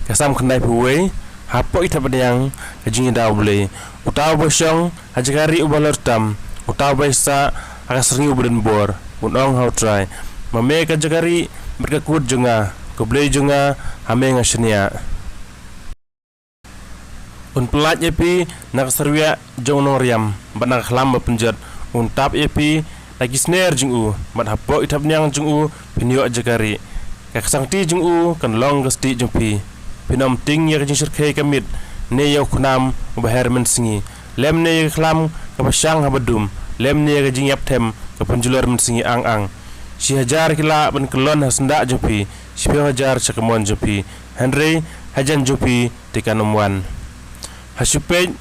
kasam kendai puwe hapo itapadiang kajing daule utaw bosyong hajagari ubalortam utaw baisa akasringu buden bor bunong how try mame kajagari berkakut junga kublei junga hame ngasnya un pelat epi nak serwia jong noriam banak lam penjat un tap epi lagi snare jungu mat hapo itapniang jungu pinyo jagari kaksang ti jungu kan long gasti jumpi pinom ting ya kajing sirkai kamit ne yaw kunam ubahar mensingi lem ne klam kapasyang habadum lem ne kajing yaptem kapanjular mensingi ang si hajar kila ban kelon hasnda jumpi si hajar cakamon jumpi Henry hajan jumpi tikanomwan hasupej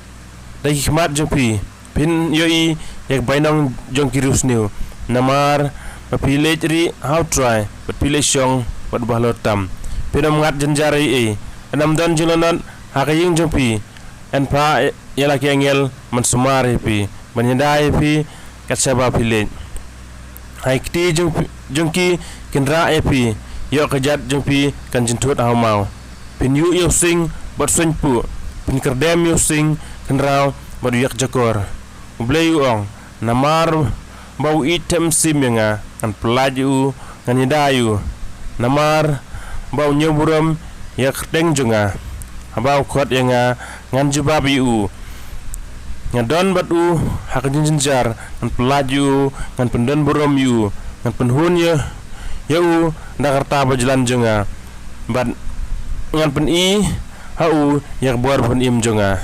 dagi khmat jumpi pin yoi yak bainong jong kirus new namar papilej ri how try papilej syong pat bahlotam pinom ngat janjari enam don jilonon hakaying jumpi en pa yala kengel man sumar pi menyendai pi katsaba pilej hai kti jungki kinra pi yo kajat jumpi kan jintut haumau pin yu yo sing bot sing pu pin kerdem yo sing kenrau badu yak jakor ublei ong namar bau item simenga kan pelaju kan yedayu namar bau nyoburam yak deng junga bau khot yanga ngan jubabi u ngadon batu hakajin jinjar kan pelaju kan pendon buram yu kan penhun ya yau Jakarta bajalan junga ban ngan pen i hau yak buar pun im junga